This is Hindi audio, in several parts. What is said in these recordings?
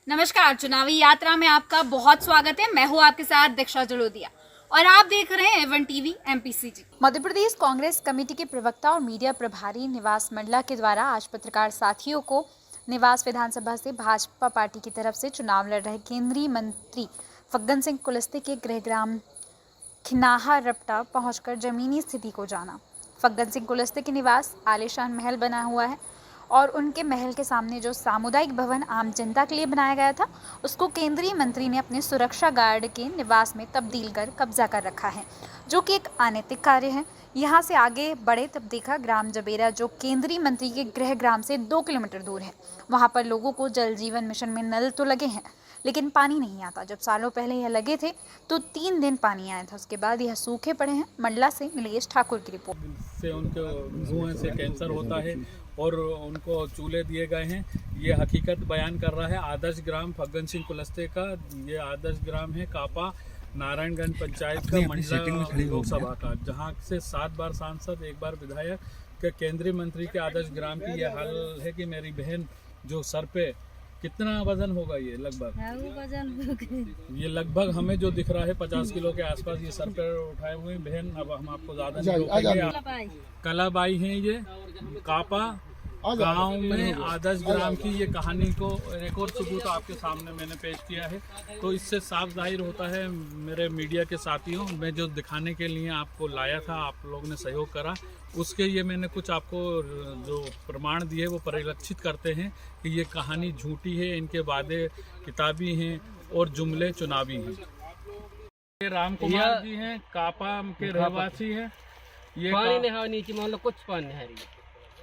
नमस्कार, चुनावी यात्रा में आपका बहुत स्वागत है। मैं हूँ आपके साथ दीक्षा जलोदिया और आप देख रहे हैं Avon TV MPCG। Madhya Pradesh Congress committee के प्रवक्ता और मीडिया प्रभारी निवास मंडला के द्वारा आज पत्रकार साथियों को निवास विधानसभा से भाजपा पार्टी की तरफ से चुनाव लड़ रहे केंद्रीय मंत्री फग्गन सिंह कुलस्ते के गृहग्राम खिनाहा रपटा पहुंचकर जमीनी स्थिति को जाना। फग्गन सिंह कुलस्ते के निवास आलीशान महल बना हुआ है और उनके महल के सामने जो सामुदायिक भवन आम जनता के लिए बनाया गया था उसको केंद्रीय मंत्री ने अपने सुरक्षा गार्ड के निवास में तब्दील कर कब्जा कर रखा है, जो कि एक अनैतिक कार्य है। यहाँ से आगे बढ़े तब देखा ग्राम जबेरा, जो केंद्रीय मंत्री के गृह ग्राम से 2 किलोमीटर दूर है। वहाँ पर लोगों को जल जीवन मिशन में नल तो लगे हैं लेकिन पानी नहीं आता। जब सालों पहले यह लगे थे तो 3 दिन पानी आया था, उसके बाद यह सूखे पड़े हैं। मंडला से नीलेश ठाकुर की रिपोर्ट। से उनके धुएं से कैंसर होता है और उनको चूल्हे दिए गए हैं। ये हकीकत बयान कर रहा है आदर्श ग्राम फग्गन सिंह कुलस्ते का। ये आदर्श ग्राम है कापा नारायणगंज पंचायत का मंडला लोकसभा का, जहां से 7 बार सांसद, 1 बार विधायक के केंद्रीय मंत्री के आदर्श ग्राम की यह हाल है कि मेरी बहन जो सर पे कितना वजन होगा, ये लगभग हमें जो दिख रहा है 50 किलो के आसपास ये सर पे उठाए हुए बहन। अब हम आपको ज्यादा नहीं रोकेंगे। कलाबाई हैं ये कापा गांव में आदर्श ग्राम की ये कहानी को एक और सबूत आपके सामने मैंने पेश किया है। तो इससे साफ जाहिर होता है मेरे मीडिया के साथियों, मैं जो दिखाने के लिए आपको लाया था, आप लोगों ने सहयोग करा, उसके ये मैंने कुछ आपको जो प्रमाण दिए वो परिलक्षित करते हैं कि ये कहानी झूठी है, इनके वादे किताबी हैं और जुमले चुनावी हैं। ये राम कुमार जी हैं, कापा के रहवासी हैं। ये पानी नहीं नीचे मान लो कुछ पानी नहीं रही।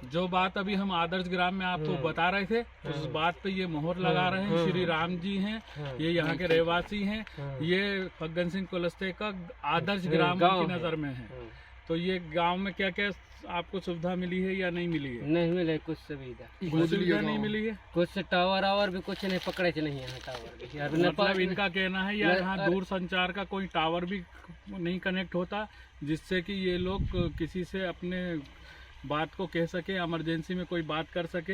जो बात अभी हम आदर्श ग्राम में आपको बता रहे थे उस बात पे ये मोहर लगा रहे हैं। श्री राम जी हैं, ये यहाँ के रहवासी हैं। ये फग्गन सिंह कुलस्ते का आदर्श ग्राम की नजर में है। तो ये गांव में क्या क्या आपको सुविधा मिली है या नहीं मिली है? नहीं मिले कुछ सुविधा नहीं मिली है। कुछ टावर आवर भी कुछ नहीं पकड़े नहीं है टावर भी। मतलब इनका कहना है या यहाँ दूर संचार का कोई टावर भी नहीं कनेक्ट होता जिससे कि ये लोग किसी से अपने बात को कह सके, इमरजेंसी में कोई बात कर सके।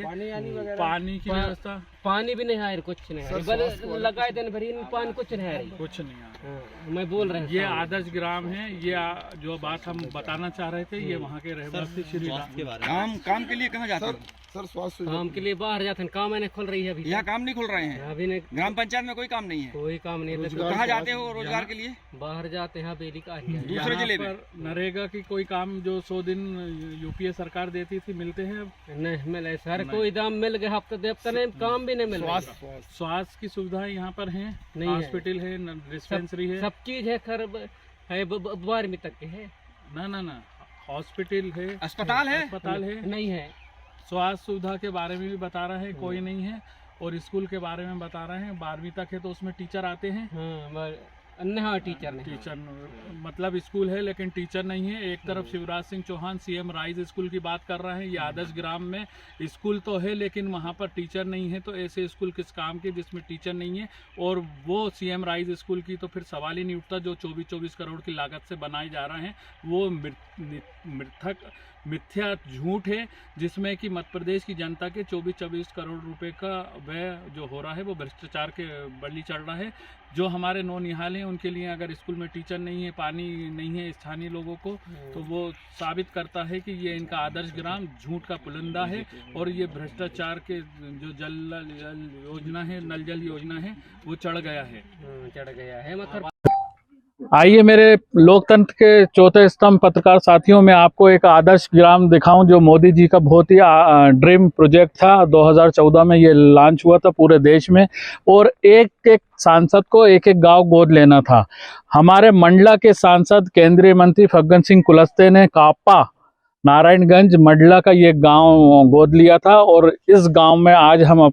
पानी की व्यवस्था, पानी भी नहीं है, कुछ नहीं है। लगाए दिन भरी पानी कुछ नहीं है, कुछ नहीं है। मैं बोल रहे हैं ये आदर्श ग्राम है। ये जो बात हम बताना चाह रहे थे, ये वहाँ के रहवासी श्री काम के लिए कहाँ जाते हैं सर? स्वास्थ्य काम के लिए बाहर जाते हैं। काम नहीं खुल रही है अभी। यहाँ काम नहीं खुल रहे हैं अभी नहीं। ग्राम पंचायत में कोई काम नहीं है, कोई काम नहीं है। कहाँ जाते हो रोजगार के लिए? बाहर जाते हैं बेली का। दूसरे जिले में नरेगा की कोई काम जो 100 दिन UPA सरकार देती थी मिलते हैं? नहीं मिले सर, कोई दाम मिल गया हफ्ते देवता नहीं, काम भी नहीं मिल रहा। स्वास्थ्य की सुविधाएं यहाँ पर हैं, हॉस्पिटल है, डिस्पेंसरी है, सब चीज है। खर है 12वीं तक के है ना हॉस्पिटल है, अस्पताल है नहीं है। स्वास्थ्य सुविधा के बारे में भी बता रहे हैं, कोई नहीं है। और स्कूल के बारे में बता रहे हैं 12वीं तक है तो उसमें टीचर आते हैं। हाँ, टीचर मतलब स्कूल है लेकिन टीचर नहीं है। एक तरफ Shivraj Singh Chouhan CM rise school की बात कर रहे हैं, ये आदर्श ग्राम में स्कूल तो है लेकिन वहाँ पर टीचर नहीं है। तो ऐसे स्कूल किस काम के जिसमें टीचर नहीं है? और वो CM राइज स्कूल की तो फिर सवाल ही नहीं उठता। जो 24 करोड़ की लागत से बनाए जा रहे हैं वो मिथ्या झूठ है, जिसमें कि मध्य प्रदेश की जनता के 24 करोड़ रुपए का व्यय जो हो रहा है वो भ्रष्टाचार के बलि चढ़ रहा है। जो हमारे नौनिहाल हैं उनके लिए अगर स्कूल में टीचर नहीं है, पानी नहीं है स्थानीय लोगों को, तो वो साबित करता है कि ये इनका आदर्श ग्राम झूठ का पुलिंदा है। और ये भ्रष्टाचार के जो जल योजना है, नल जल योजना है, वो चढ़ गया है। मतलब आइए मेरे लोकतंत्र के चौथे स्तंभ पत्रकार साथियों में आपको एक आदर्श ग्राम दिखाऊं जो मोदी जी का बहुत ही ड्रीम प्रोजेक्ट था। 2014 में ये लॉन्च हुआ था पूरे देश में और एक एक सांसद को एक एक गांव गोद लेना था। हमारे मंडला के सांसद केंद्रीय मंत्री फग्गन सिंह कुलस्ते ने कापा नारायणगंज मंडला का ये गांव गोद लिया था और इस गांव में आज हम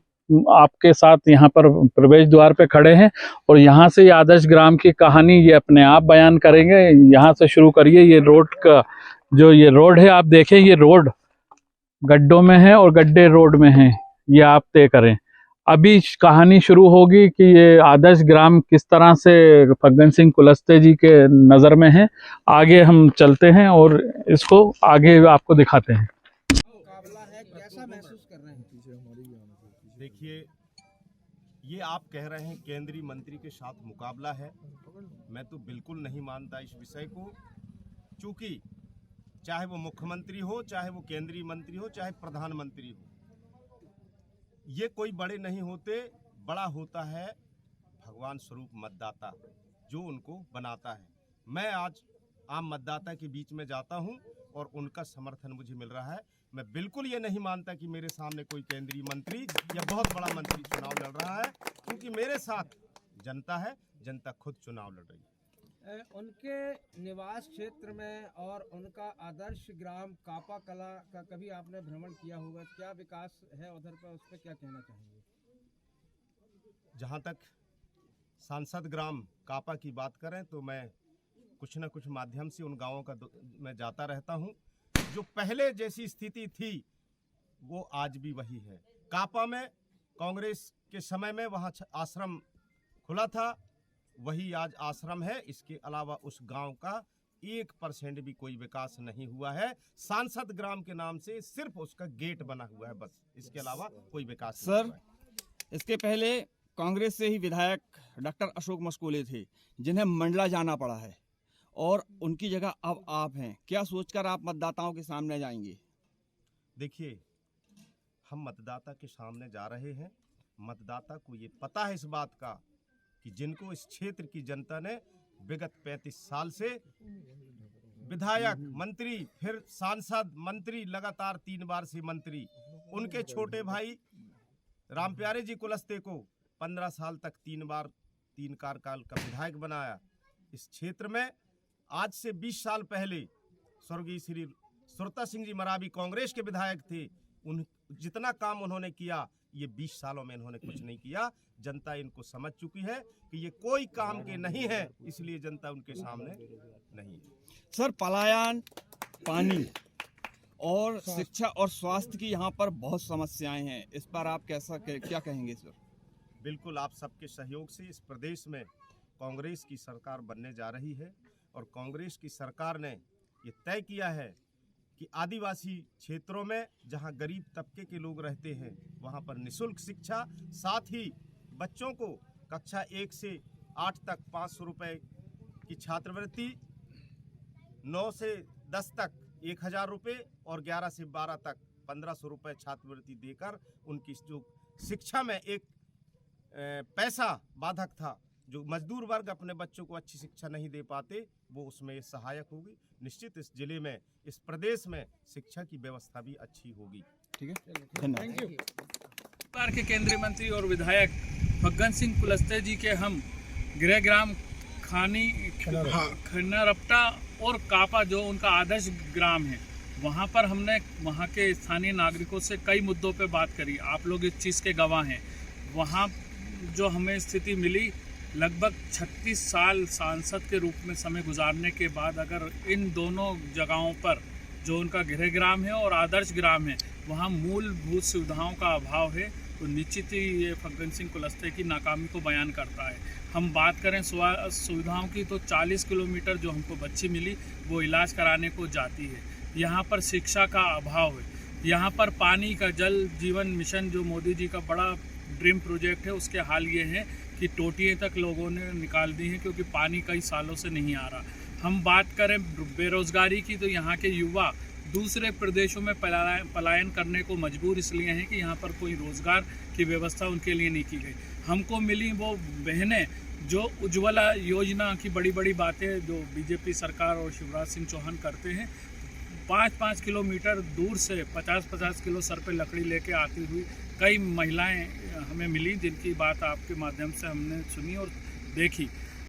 आपके साथ यहाँ पर प्रवेश द्वार पे खड़े हैं और यहाँ से ये आदर्श ग्राम की कहानी ये अपने आप बयान करेंगे। यहाँ से शुरू करिए। ये रोड का जो ये रोड है, आप देखें ये रोड गड्ढों में है और गड्ढे रोड में हैं, ये आप तय करें। अभी कहानी शुरू होगी कि ये आदर्श ग्राम किस तरह से फग्गन सिंह कुलस्ते जी के नज़र में है। आगे हम चलते हैं और इसको आगे आपको दिखाते हैं। कैसा महसूस कर रहे हैं? देखिए ये आप कह रहे हैं केंद्रीय मंत्री के साथ मुकाबला है, मैं तो बिल्कुल नहीं मानता इस विषय को, क्योंकि चाहे वो मुख्यमंत्री हो, चाहे वो केंद्रीय मंत्री हो, चाहे प्रधानमंत्री हो, ये कोई बड़े नहीं होते। बड़ा होता है भगवान स्वरूप मतदाता, जो उनको बनाता है। मैं आज आम मतदाता के बीच में जाता हूं और उनका समर्थन मुझे मिल रहा है। मैं बिल्कुल ये नहीं मानता कि मेरे सामने कोई केंद्रीय मंत्री या बहुत बड़ा मंत्री चुनाव लड़ रहा है, क्योंकि मेरे साथ जनता है, जनता खुद चुनाव लड़ रही है। उनके निवास क्षेत्र में और उनका आदर्श ग्राम कापा कला का कभी आपने भ्रमण किया होगा, क्या विकास है उधर पर, उस पर क्या कहना चाहेंगे? जहाँ तक सांसद ग्राम कापा की बात करें तो मैं कुछ न कुछ माध्यम से उन गांवों का मैं जाता रहता हूं। जो पहले जैसी स्थिति थी वो आज भी वही है। कापा में कांग्रेस के समय में वहाँ आश्रम खुला था, वही आज आश्रम है। इसके अलावा उस गांव का 1% भी कोई विकास नहीं हुआ है। सांसद ग्राम के नाम से सिर्फ उसका गेट बना हुआ है, बस। इसके अलावा कोई विकास नहीं हुआ है। इसके पहले कांग्रेस से ही विधायक डॉक्टर अशोक मस्कोले थे, जिन्हें मंडला जाना पड़ा है, और उनकी जगह अब आप हैं। क्या सोचकर आप मतदाताओं के सामने जाएंगे? देखिए, हम मतदाता के सामने जा रहे हैं। मतदाता को ये पता है इस बात का कि जिनको इस क्षेत्र की जनता ने विगत 35 साल से विधायक, मंत्री, फिर सांसद, मंत्री, लगातार 3 बार से मंत्री, उनके छोटे भाई रामप्यारे जी कुलस्ते को 15 साल तक 3 बार 3 कार्यकाल का विधायक बनाया। इस क्षेत्र में आज से 20 साल पहले स्वर्गीय श्री सुरता सिंह जी मरावी कांग्रेस के विधायक थे। उन जितना काम उन्होंने किया, ये 20 सालों में इन्होंने कुछ नहीं किया। जनता इनको समझ चुकी है कि ये कोई काम के नहीं है, इसलिए जनता उनके सामने नहीं है। सर, पलायन, पानी और शिक्षा और स्वास्थ्य की यहाँ पर बहुत समस्याएं हैं, इस पर आप क्या कहेंगे सर? बिल्कुल, आप सबके सहयोग से इस प्रदेश में कांग्रेस की सरकार बनने जा रही है, और कांग्रेस की सरकार ने ये तय किया है कि आदिवासी क्षेत्रों में जहां गरीब तबके के लोग रहते हैं वहां पर निःशुल्क शिक्षा, साथ ही बच्चों को कक्षा 1 से 8 तक 500 रुपये की छात्रवृत्ति, 9 से 10 तक 1000 रुपये और 11 से 12 तक 1500 रुपये छात्रवृत्ति देकर उनकी जो शिक्षा में एक पैसा बाधक था, जो मजदूर वर्ग अपने बच्चों को अच्छी शिक्षा नहीं दे पाते, वो उसमें सहायक होगी। निश्चित इस जिले में, इस प्रदेश में शिक्षा की व्यवस्था भी अच्छी होगी। ठीक है, धन्यवाद। सरकार के केंद्रीय मंत्री और विधायक फग्गन सिंह कुलस्ते जी के हम गृह ग्राम खन्नारपटा और कापा, जो उनका आदर्श ग्राम है, वहाँ पर हमने वहाँ के स्थानीय नागरिकों से कई मुद्दों पे बात करी। आप लोग इस चीज़ के गवाह हैं। वहाँ जो हमें स्थिति मिली, लगभग 36 साल सांसद के रूप में समय गुजारने के बाद अगर इन दोनों जगहों पर, जो उनका गृह ग्राम है और आदर्श ग्राम है, वहाँ मूलभूत सुविधाओं का अभाव है, तो निश्चित ही ये फग्गन सिंह कुलस्ते की नाकामी को बयान करता है। हम बात करें सुविधाओं की, तो 40 किलोमीटर जो हमको बच्ची मिली वो इलाज कराने को जाती है। यहाँ पर शिक्षा का अभाव है। यहाँ पर पानी का, जल जीवन मिशन जो मोदी जी का बड़ा ड्रीम प्रोजेक्ट है, उसके हाल ये है कि टोटियाँ तक लोगों ने निकाल दी हैं, क्योंकि पानी कई सालों से नहीं आ रहा। हम बात करें बेरोज़गारी की, तो यहाँ के युवा दूसरे प्रदेशों में पलायन करने को मजबूर इसलिए हैं कि यहाँ पर कोई रोज़गार की व्यवस्था उनके लिए नहीं की गई। हमको मिली वो बहनें जो उज्ज्वला योजना की बड़ी बड़ी बातें जो बीजेपी सरकार और शिवराज सिंह चौहान करते हैं, 5-5 किलोमीटर दूर से 50-50 किलो सर पे लकड़ी लेके आती हुई कई महिलाएं हमें मिली, जिनकी बात आपके माध्यम से हमने सुनी और देखी।